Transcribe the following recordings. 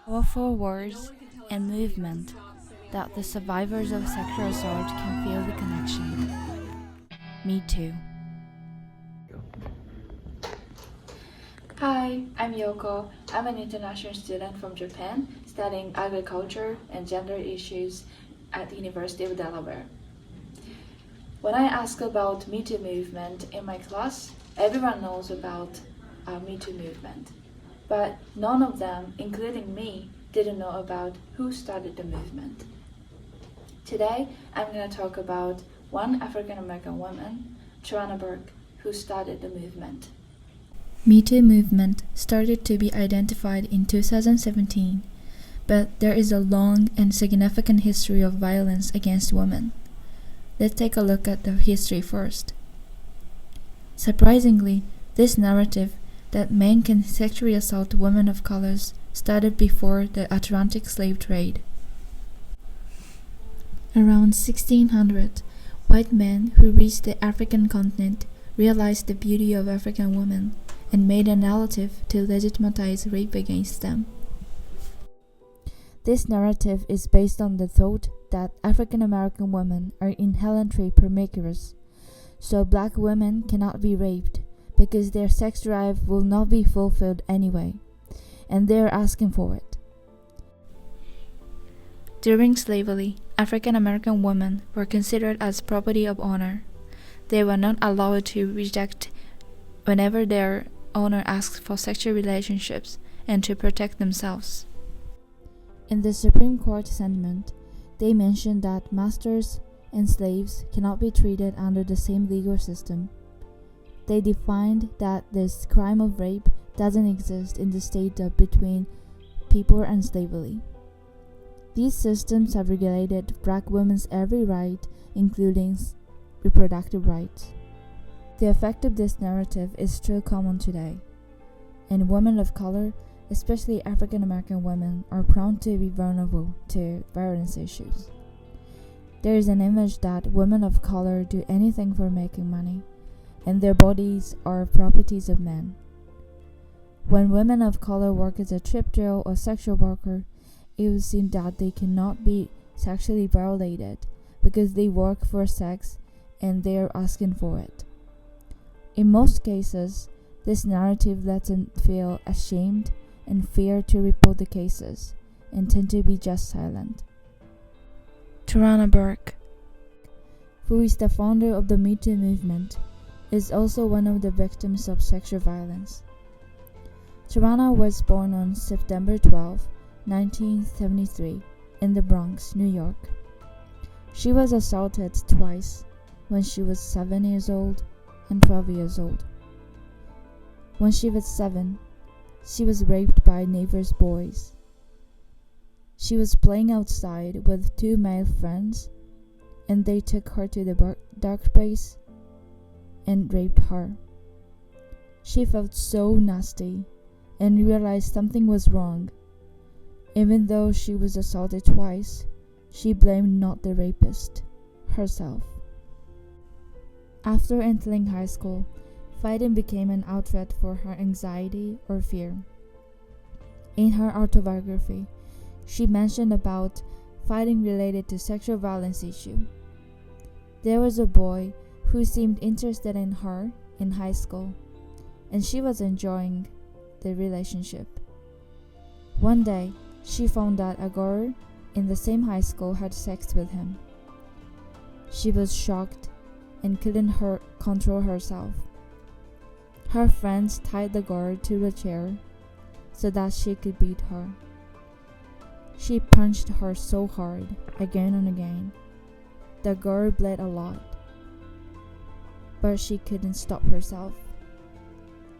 powerful words and movement that the survivors of sexual assault can feel the connection. Me too. Hi, I'm Yoko. I'm an international student from Japan studying agriculture and gender issues at the University of Delaware. When I ask about MeToo movement in my class, everyone knows about MeToo movement. But none of them, including me, didn't know about who started the movement. Today, I'm going to talk about one African American woman, Tarana Burke, who started the movement. MeToo movement started to be identified in 2017, but there is a long and significant history of violence against women. Let's take a look at the history first. Surprisingly, this narrative that men can sexually assault women of colors started before the Atlantic slave trade. Around 1600, white men who reached the African continent realized the beauty of African women and made a narrative to legitimize rape against them. This narrative is based on the thought that African American women are inherently promiscuous, so black women cannot be raped because their sex drive will not be fulfilled anyway, and they are asking for it. During slavery, African American women were considered as property of honor. They were not allowed to reject whenever their owner asked for sexual relationships and to protect themselves. In the Supreme Court sentiment, they mentioned that masters and slaves cannot be treated under the same legal system. They defined that this crime of rape doesn't exist in the state of between people and slavery. These systems have regulated black women's every right, including reproductive rights. The effect of this narrative is still common today, and women of color, especially African American women, are prone to be vulnerable to violence issues. There is an image that women of color do anything for making money, and their bodies are properties of men. When women of color work as a trip drill or sexual worker, it would seem that they cannot be sexually violated because they work for sex and they are asking for it. In most cases, this narrative lets them feel ashamed and fear to report the cases and tend to be just silent. Tarana Burke, who is the founder of the MeToo movement, is also one of the victims of sexual violence. Tarana was born on September 12, 1973, in the Bronx, New York. She was assaulted twice when she was 7 years old and 12 years old. When she was 7, she was raped by neighbors' boys. She was playing outside with 2 male friends, and they took her to the dark space and raped her. She felt so nasty and realized something was wrong. Even though she was assaulted twice, she blamed not the rapist, herself. After entering high school, fighting became an outlet for her anxiety or fear. In her autobiography, she mentioned about fighting related to sexual violence issue. There was a boy who seemed interested in her in high school, and she was enjoying the relationship. One day, she found that a girl in the same high school had sex with him. She was shocked and couldn't control herself. Her friends tied the girl to a chair so that she could beat her. She punched her so hard, again and again. The girl bled a lot, but she couldn't stop herself.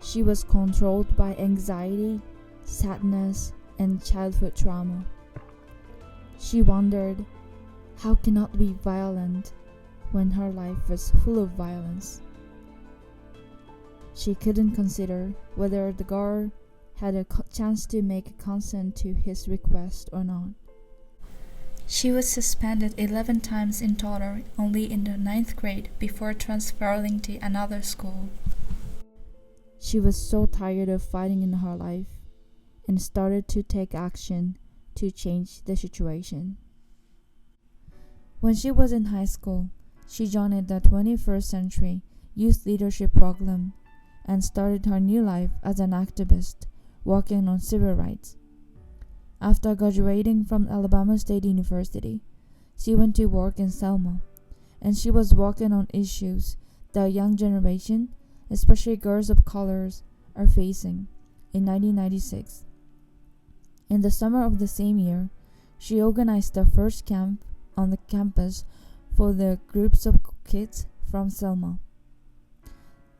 She was controlled by anxiety, sadness, and childhood trauma. She wondered, how can I be violent when her life was full of violence? She couldn't consider whether the girl had a chance to make consent to his request or not. She was suspended 11 times in total, only in the 9th grade, before transferring to another school. She was so tired of fighting in her life, and started to take action to change the situation. When she was in high school, she joined the 21st Century Youth Leadership Program and started her new life as an activist working on civil rights. After graduating from Alabama State University, she went to work in Selma, and she was working on issues the young generation, especially girls of colors, are facing in 1996. In the summer of the same year, she organized the first camp on the campus for the groups of kids from Selma.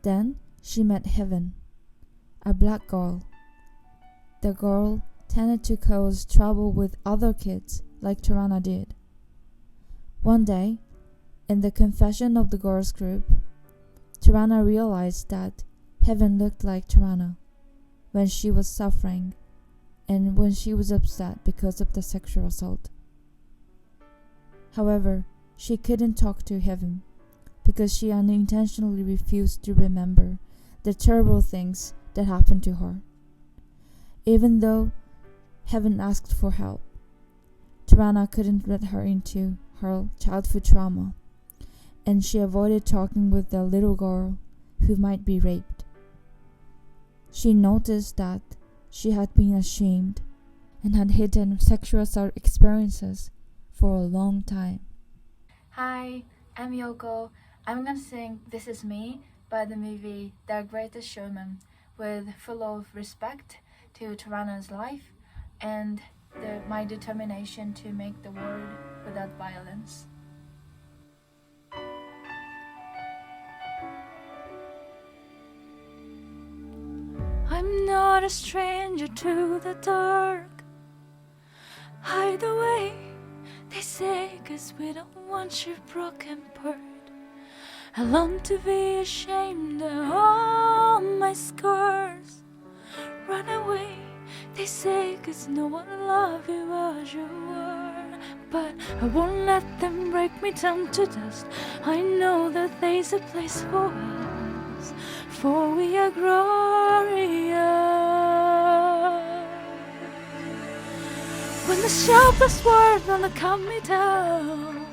Then she met Heaven, a black girl. The girl tended to cause trouble with other kids like Tarana did. One day, in the confession of the girls' group, Tarana realized that Heaven looked like Tarana when she was suffering and when she was upset because of the sexual assault. However, she couldn't talk to Heaven because she unintentionally refused to remember the terrible things that happened to her. Even though Heaven asked for help, Tarana couldn't let her into her childhood trauma, and she avoided talking with the little girl who might be raped. She noticed that she had been ashamed and had hidden sexual assault experiences for a long time. Hi, I'm Yoko. I'm gonna sing This Is Me by the movie The Greatest Showman with full of respect to Tarana's life and my determination to make the world without violence. I'm not a stranger to the dark. Hide away, they say, 'cause we don't want your broken part. I long to be ashamed of all my scars. Run away, they say, 'cause no one loved you as you were. But I won't let them break me down to dust. I know that there's a place for us, for we are glorious. When the sharpest word gonna cut me down,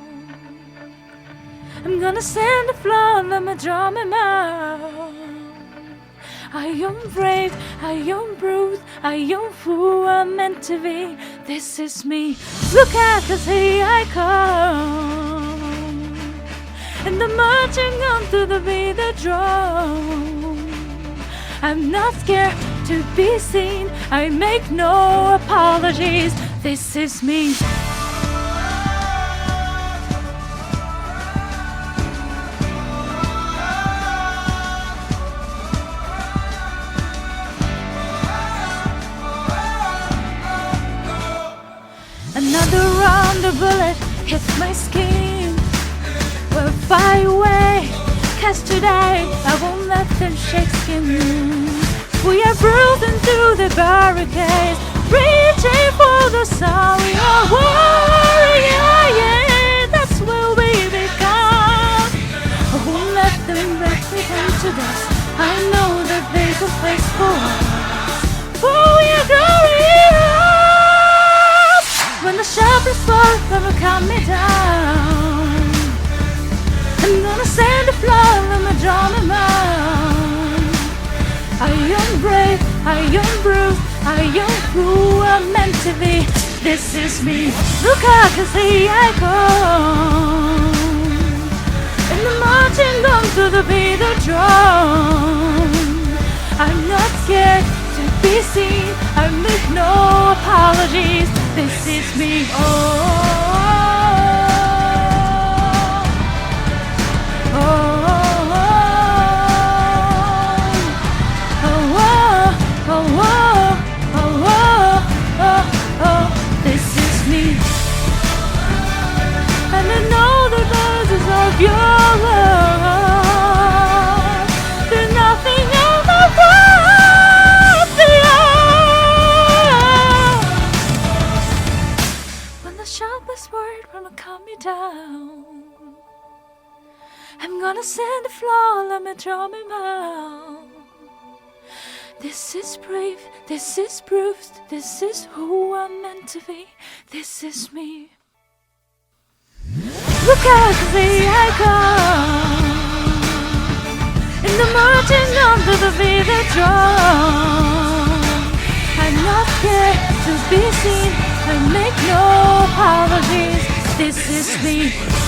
I'm gonna stand the floor, let me draw my mouth. I am brave, I am bruised, I am who I'm meant to be. This is me, look at, 'cause here I come. And I'm marching on to the beat of drum. I'm not scared to be seen, I make no apologies. This is me. Another round of bullet hits my skin. We'll fly away, 'cause today I won't let them shake skin. We are bruising through the barricades, reaching for the sun. We are warriors, yeah, that's where we become. I won't let them break me down to dust. I know that there's a place for us, for we are glorious. When the sharpest sword gonna cut me down, I'm gonna stand the floor, let me draw my mouth. I am brave, I am bruised, I am who I'm meant to be. This is me, look out, 'cause here I come. And the marching on to the beat of drum. I'm not scared to be seen, I make no apologies. This is me, oh, oh, oh, oh, oh, oh, this is me. And I know the roses of your love, there's nothing else I want beyond. When the sharpest word gonna cut me down, I'm gonna sand the floor, let me draw my mouth. This is brave, this is bruised, this is who I'm meant to be, this is me. Look at the icon in the marching under the beat of drum. I'm not scared to be seen, I make no apologies, this is me.